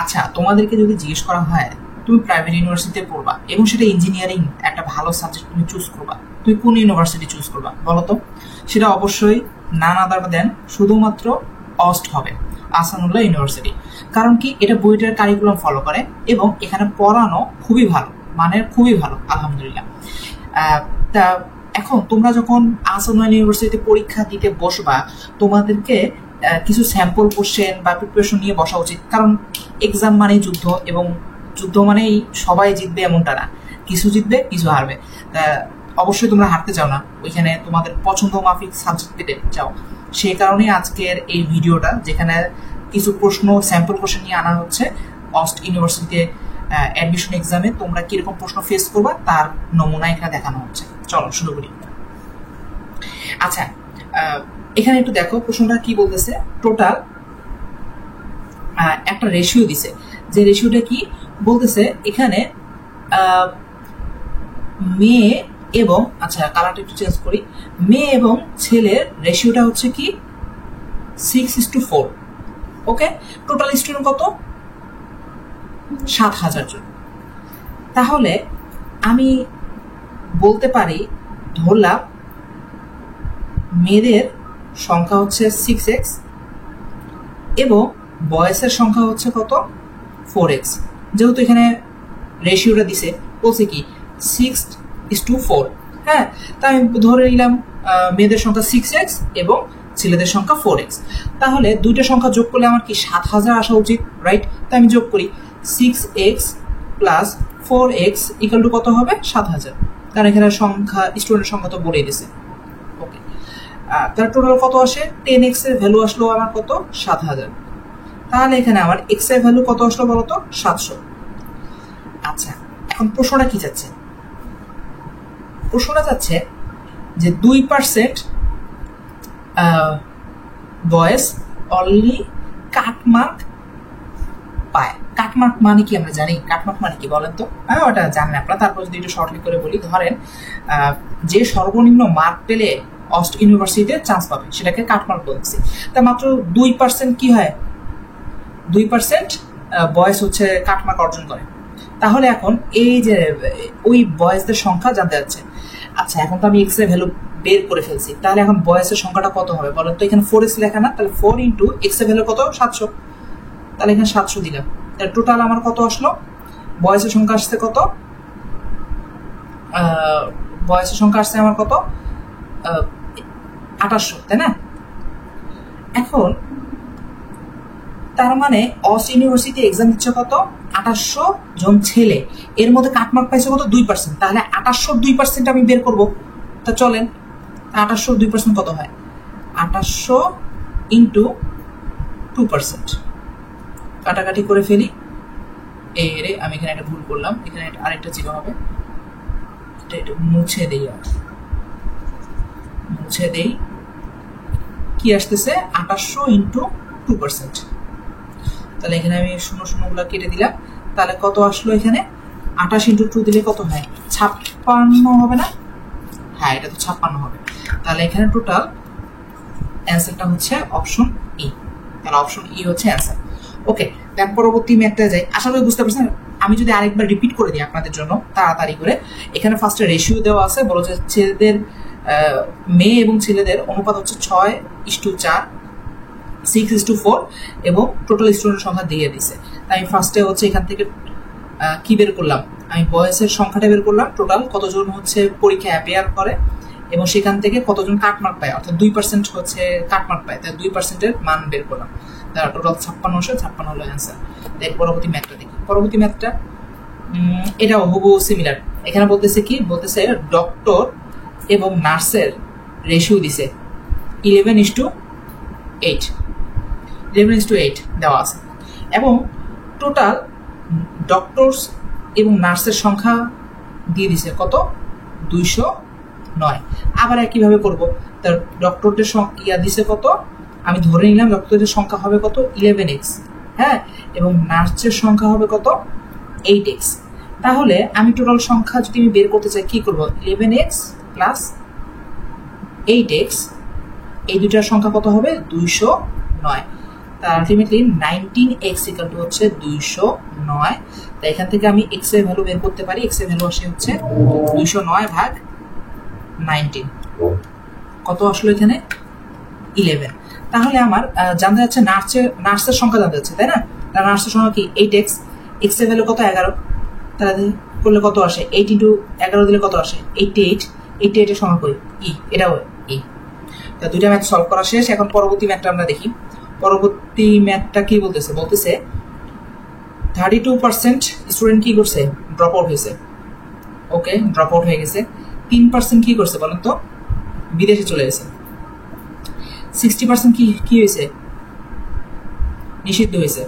আচ্ছা, তোমাদেরকে যদি জিজ্ঞেস করা হয় তুমি প্রাইভেট ইউনিভার্সিটিতে পড়বা এবং সেটা ইঞ্জিনিয়ারিং একটা ভালো সাবজেক্ট তুমি চুজ করবা, তুমি কোন ইউনিভার্সিটি চুজ করবা বলো তো? সেটা অবশ্যই নান আদার দেন শুধুমাত্র অস্ট হবে, আহসানুল্লাহ ইউনিভার্সিটি। কারণ কি, এটা বুয়েটের কারিকুলাম ফলো করে এবং এখানে পড়ানো খুবই ভালো, মানের খুবই ভালো আলহামদুলিল্লাহ। তা এখন তোমরা যখন আহসানুল্লাহ ইউনিভার্সিটিতে পরীক্ষা দিতে বসবা, তোমাদেরকে কিছু স্যাম্পল কোশ্চেন বা প্রিপারেশন নিয়ে বসা উচিত। কারণ এক্সাম মানেই যুদ্ধ, এবং যুদ্ধ মানেই সবাই জিতবে এমনটা না, কিছু জিতবে কিছু হারবে। অবশ্যই তোমরা হারতে চাও না, ওইখানে তোমাদের পছন্দ মাফিক সাবজেক্ট পেতে চাও। সেই কারণেই আজকের এই ভিডিওটা, যেখানে কিছু প্রশ্ন স্যাম্পল কোশ্চেন নিয়ে আনা হচ্ছে অস্ট ইউনিভার্সিটিতে অ্যাডমিশন এক্সামে তোমরা কিরকম প্রশ্ন ফেস করবা তার নমুনা এখানে দেখানো হচ্ছে। চলো শুরু করি। আচ্ছা, এখানে একটু দেখো প্রশ্নটা কি বলতেছে। টোটাল একটা রেশিও দিছে, যে রেশিওটা কি বলতেছে এখানে মেয়ে এবং, আচ্ছা কালারটা একটু চেঞ্জ করি, মেয়ে এবং ছেলের রেশিওটা হচ্ছে কি 6:4। ওকে, টোটাল স্টুডেন্ট কত? 7,000 জন। তাহলে আমি বলতে পারি, ধরলাম মেয়েদের সংখ্যা হচ্ছে 6x এবং বয়সের সংখ্যা হচ্ছে কত? 4x। যেহেতু এখানে রেশিওটা দিছে, বলছে কি 6:4। হ্যাঁ, তাই আমি ধরে নিলাম মেয়েদের সংখ্যা 6x এবং ছেলেদের সংখ্যা 4x। তাহলে দুইটা সংখ্যা যোগ করলে আমার কি 7,000 আসা উচিত, রাইট? তাই আমি যোগ করি 6x plus 4x equal to কত হবে? 7,000। কারণ এখানে সংখ্যা, স্টুডেন্টের সংখ্যা তো বলেই দিছে। ওকে, তার টোটাল কত আসে? 10x এর ভ্যালু আসলো আমার কত? 7,000। তাহলে এখানে আমার x এর ভ্যালু কত আসলো বলতো? 700। আচ্ছা, এখন প্রশ্নটা কি যাচ্ছে? প্রশ্নটা যাচ্ছে যে 2% বয়েস অনলি কাটমার্ক পায়। কাটমার্ক মানে কি আমরা জানি? কাটমার্ক মানে কি বলেন তো? ওটা জানেন আপনারা, তারপর যদি একটু শর্টলি করে বলি, ধরেন যে সর্বনিম্ন মার্ক পেলে অস্ট ইউনিভার্সিটিতে চান্স পাবে সেটাকে কাটমার্ক বলছি। তা মাত্র 2% কি হয়? 2% বয়েস হচ্ছে কাটমার্ক অর্জন করে। তাহলে এখন এই যে ওই বয়েসদের সংখ্যা জানতে যাচ্ছে। আচ্ছা, এখন তো আমি এক্স এর ভ্যালু বের করে ফেলছি, তাহলে এখন বয়েসের সংখ্যাটা কত হবে বলেন তো? এখানে 4x লেখা না, তাহলে 4 ইন্টু এক্স এর ভ্যালু কত? 700। তাহলে এখানে 700 দিলাম। তাহলে টোটাল আমার কত আসলো? বয়েসের সংখ্যা আসছে কত? বয়েসের সংখ্যা আসছে আমার কত? 2800, তাই না? এখন তার মানে অস্ট ইউনিভার্সিটি এক্সাম দিচ্ছে কত? 2800 জন ছেলে, এর মধ্যে কাটমার্ক পাইছে কত? 2%। তাহলে 2800 2% আমি বের করবো। তা চলেন, 2800 2% কত হয়? 2800 ইন্টু 2%। কাটাকাটি করে ফেলি। এরে আমি এখানে একটা ভুল করলাম, এখানে আরেকটা জিরো হবে, এটা একটু মুছে দেই। আর মুছে দেই, কি আসতেছে? 2800 ইন্টু 2%। তাহলে এখানে আমি 0 গুলা কেটে দিলাম। তাহলে কত আসলো এখানে? 28 ইন্টু 2 দিলে কত হয়? 56 হবে না? হ্যাঁ, এটা তো 56 হবে। তাহলে এখানে টোটাল অ্যান্সারটা হচ্ছে অপশন ই। তাহলে অপশন ই হচ্ছে অ্যান্সার। ওকে, দেন পরবর্তী ম্যাথটা যাই। আশা করি বুঝতে পারছেন। আমি যদি আরেকবার রিপিট করে দিই আপনাদের জন্য তাড়াতাড়ি করে। এখানে ফার্স্টে রেশিও দেওয়া আছে, বলা যে ছেলেদের, মেয়ে এবং ছেলেদের অনুপাত হচ্ছে 6:4, 6:4 এবং টোটাল স্টুডেন্টের সংখ্যা দিয়ে দিছে। তাই আমি ফার্স্টে হচ্ছে এখান থেকে কি বের করলাম? আমি বয়সের সংখ্যাটা বের করলাম, টোটাল কতজন হচ্ছে পরীক্ষা অ্যাপিয়ার করে এবং সেখান থেকে কতজন কাটমার্ক পায়, অর্থাৎ 2% হচ্ছে কাটমার্ক পায়, তাই 2%-এর মান বের করলাম। তার টোটাল 56 হলো অ্যান্সার। তাই পরবর্তী ম্যাথটা দেখি। পরবর্তী ম্যাথটা এটাও হুবহু সিমিলার। এখানে বলতেছে কি? বলতেছে ডক্টর এবং নার্সের রেশিও দিছে 11:8। 11:8 দেওয়া আছে এবং টোটাল ডক্টরস এবং নার্সের সংখ্যা দিয়ে দিছে কত? 209। আবার একইভাবে করবো। তার ডক্টরদের ইয়া দিছে কত? আমি ধরে নিলাম ডক্টরদের সংখ্যা হবে কত? 11x। হ্যাঁ, এবং নার্সের সংখ্যা হবে কত? 8x। তাহলে আমি টোটাল সংখ্যা যদি আমি বের করতে চাই কি করব? 11x প্লাস 8x, এই দুটার সংখ্যা কত হবে? 209। তা আলটিমেটলি 19x ইকুয়াল টু হচ্ছে 209। তাই এখান থেকে আমি x এর ভ্যালু বের করতে পারি। x এর ভ্যালু আসে হচ্ছে 209 ভাগ 19। কত আসলো এখানে? 11। তাহলে আমার জানতে যাচ্ছে নার্সের সংখ্যা জানতে যাচ্ছে, তাই না? নার্সের সংখ্যা কি 8x, x এর ভ্যালু কত? 11। তাহলে করলে কত আসে? 8 ইন্টু 11 দিলে কত আসে? 88। 88 এর সংখ্যা কই? ই, এটাও ই। তা দুইটা ম্যাথ সলভ করা শেষ। এখন পরবর্তী ম্যাথটা আমরা দেখি। পরবর্তী ম্যাথটা কি বলতেছে? 32% স্টুডেন্ট কি করছে? ড্রপ আউট হয়েছে। ওকে, ড্রপ আউট হয়ে গেছে। 3% কি করছে বলেন তো? বিদেশে চলে গেছে। 60% কি হয়েছে? নিষিদ্ধ হয়েছে।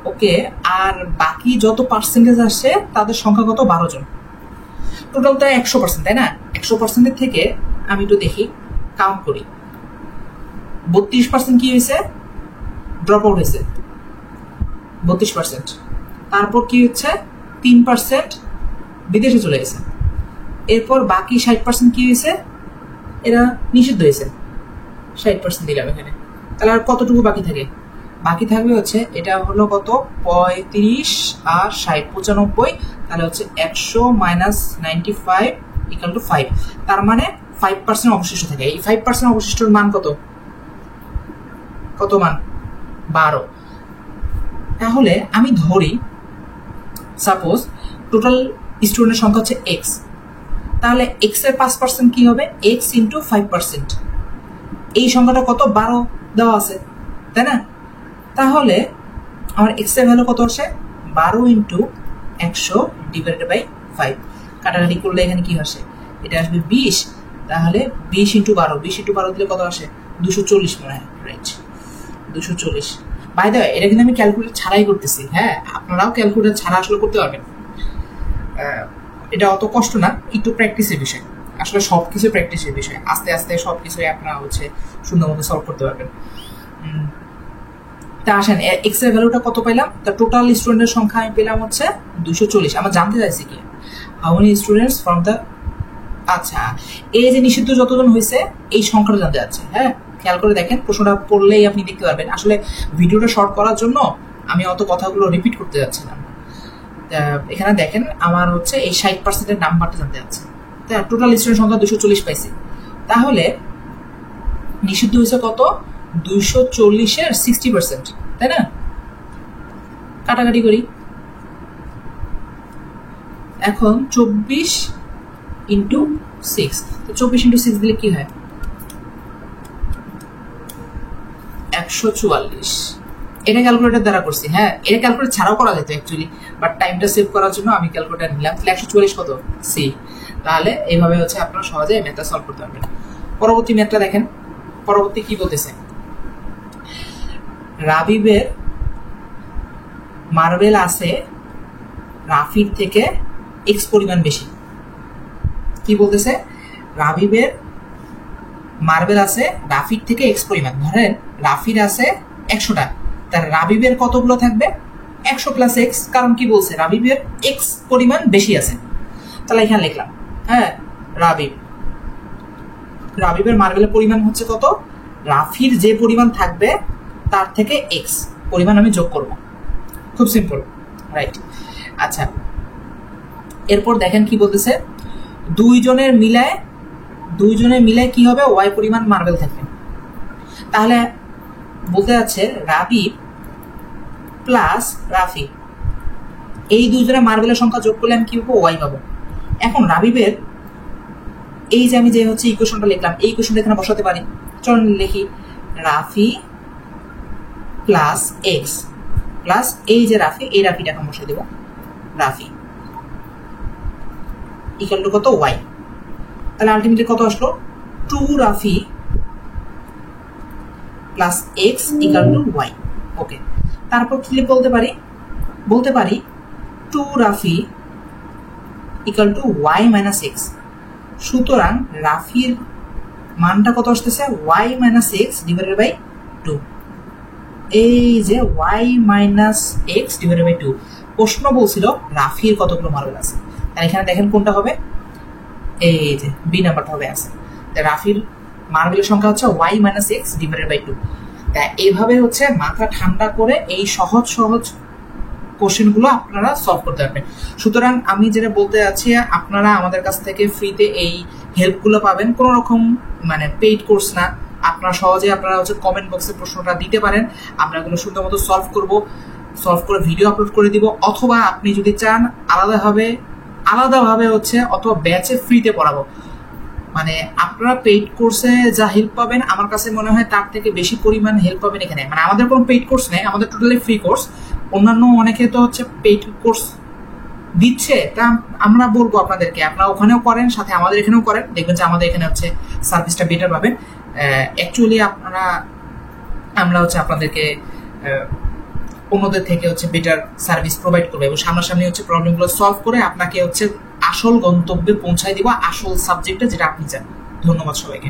ওকে, আর বাকি যত পার্সেন্টেজ আসছে তাদের সংখ্যা কত? 12 জন। টোটাল তো 100%, তাই না? 100% থেকে আমি একটু দেখি, কাউন্ট করি। 32% কি হয়েছে? ড্রপ আউট হয়েছে 32%। তারপর কি হচ্ছে? 3% বিদেশে চলে গেছে। এরপর বাকি 60% কি হয়েছে? এরা নিষিদ্ধ হয়েছে। 60% দিলাম এখানে। তাহলে আর কতটুকু বাকি থাকে? বাকি থাকবে হচ্ছে, এটা হলো কত? 35 আর 60, 95। তাহলে হচ্ছে 100 মাইনাস 95 ইকুয়াল টু 5। তার মানে 5% অবশিষ্ট থাকে। এই 5% অবশিষ্টর মান কত? কত মান? 12। তাহলে আমি ধরি সাপোজ টোটাল স্টুডেন্টের সংখ্যা হচ্ছে x। তাহলে x এর 5% কি হবে? x into 5%। এই সংখ্যাটা কত? 12 দেওয়া আছে, তাই না? তাহলে আমার x এর ভ্যালু কত আসে? 12 ইন্টু 100 ডিভাইডেড বাই 5। কাটাকাটি করলে এখানে কি আসে? এটা আসবে 20। তাহলে 20 ইন্টু 12, 20 ইন্টু 12 দিলে কত আসে? 240 মনে হয়, রাইট? 240। বাই দ্য ওয়ে, এটা কিন্তু আমি ক্যালকুলেটর ছাড়াই করতেছি। হ্যাঁ, আপনারাও ক্যালকুলেটর ছাড়া আসলে করতে পারবেন। এটা অত কষ্ট না, একটু প্র্যাকটিসের বিষয়। আসলে সবকিছু প্র্যাকটিসের বিষয়। আস্তে আস্তে সবকিছুই আপনারা হচ্ছে সুন্দর মতো সলভ করতে পারবেন। তা আসেন, x এর ভ্যালুটা কত পেলাম? তা টোটাল স্টুডেন্টের সংখ্যা আমি পেলাম হচ্ছে 240। আমার জানতে চাইছি কি, how many students from the, আচ্ছা, এই যে নিষিদ্ধ যতজন হয়েছে এই সংখ্যাটা জানতে যাচ্ছে। হ্যাঁ, খেয়াল করে দেখেন, প্রশ্নটা পড়লেই আপনি দেখতে পারবেন। আসলে ভিডিওটা শর্ট করার জন্য আমি অত কথাগুলো রিপিট করতে যাচ্ছি না। এখানে দেখেন, আমার হচ্ছে এই 60%-এর নাম্বারটা জানতে যাচ্ছে। তা টোটাল স্টুডেন্ট সংখ্যা 240 পাইছি। তাহলে নিষিদ্ধ হয়েছে কত? 240-এর 60%, তাই না? কাটাকাটি করি। এখন 24 ইন্টু 6। তো 24 ইন্টু 6 দিলে কি হয়? 144। এটা ক্যালকুলেটর দ্বারা করছি। হ্যাঁ, এটা ক্যালকুলেটর ছাড়াও করা যেত অ্যাকচুয়ালি, বাট টাইমটা সেভ করার জন্য আমি ক্যালকুলেটর নিলাম। তাহলে 144 কত? সি। তাহলে এইভাবে হচ্ছে আপনারা সহজে ম্যাথটা সলভ করতে পারবেন। পরবর্তী ম্যাথটা দেখেন। পরবর্তী কি বলতেছে? রাবিবের মার্বেল আছে রাফির থেকে এক্স পরিমাণ বেশি। কি বলতেছে? রাবিবের মার্বেল আছে রাফির থেকে এক্স পরিমাণ। ধরেন রাফির আছে 100টা, তার রাবিবের কতগুলো থাকবে? 100 প্লাস এক্স। কারণ কি বলছে? রাবিবের এক্স পরিমাণ বেশি আছে। তাহলে এখানে লিখলাম, হ্যাঁ, রাবিবের মার্বেলের পরিমাণ হচ্ছে কত? রাফির যে পরিমাণ থাকবে তার থেকে এক্স পরিমাণ আমি যোগ করব। খুব সিম্পল, রাইট? আচ্ছা, এরপর দেখেন কি বলতেছে? দুইজনের মিলায় কি হবে? ওয়াই পরিমাণ মার্বেল থাকবে। তাহলে বলতে যাচ্ছে রাবিব প্লাস রাফি, এই দুইজনের মার্বেলের সংখ্যা যোগ করলে আমি কি পাবো? ওয়াই পাবো। এখন রাবিবের এই যে আমি যে হচ্ছে ইকুয়েশনটা লিখলাম, এই ইকুয়েশনটা এখানে বসাতে পারি। চলুন লিখি, রাফি প্লাস এক্স প্লাস এই যে রাফি, এই রাফিটা এখন বসে দেব। রাফি ইকুয়াল টু কত? ওয়াই। তাহলে আলটিমেটলি কত আসলো? 2 রাফি plus X equal to Y. Okay, তারপর কি বলতে পারি 2 রাফি equal to Y minus X. সুতরাং রাফির মানটা কত আসতেছে? Y minus X divided by 2। এই যে Y minus X divided by 2। প্রশ্ন বলছিল রাফির কতগুলো মার্বেল আছে। তাহলে এখানে দেখেন কোনটা হবে? এই যে বি নাম্বারটা হবে আছে। রাফির মার্বেলের সংখ্যা হচ্ছে Y minus X divided by 2। তা এইভাবে হচ্ছে মাথা ঠান্ডা করে এই সহজ সহজ কোশ্চেনগুলো আপনারা সলভ করতে পারবেন। সুতরাং আমি যেটা বলতে যাচ্ছি, আপনারা আমাদের কাছ থেকে ফ্রিতে এই হেল্পগুলো পাবেন, কোনো রকম মানে পেইড কোর্স না। আপনারা সহজে আপনারা হচ্ছে কমেন্ট বক্সে প্রশ্নটা দিতে পারেন, আমরা এগুলো সুন্দর মতো সলভ করে ভিডিও আপলোড করে দিব। অথবা আপনি যদি চান আলাদাভাবে হচ্ছে অথবা ব্যাচে ফ্রিতে পড়াবো। মানে আপনারা পেইড কোর্সে যা হেল্প পাবেন আমার কাছে মনে হয় তার থেকে বেশি পরিমাণ হেল্প পাবেন এখানে। মানে আমাদের কোনো পেইড কোর্স নেই, আমাদের টোটালি ফ্রি কোর্স। অন্যান্য অনেকে তো হচ্ছে পেইড কোর্স দিচ্ছে, তা আমরা বলবো আপনাদেরকে আপনারা ওখানেও করেন, সাথে আমাদের এখানেও করেন, দেখবেন যে আমাদের এখানে হচ্ছে সার্ভিসটা বেটার পাবেন। অ্যাকচুয়ালি আমরা হচ্ছে আপনাদেরকে অন্যদের থেকে হচ্ছে বেটার সার্ভিস প্রোভাইড করবো এবং সামনাসামনি হচ্ছে প্রবলেমগুলো সলভ করে আপনাকে হচ্ছে আসল গন্তব্যে পৌঁছায় দিব, আসল সাবজেক্টে যেটা আপনি চান। ধন্যবাদ সবাইকে।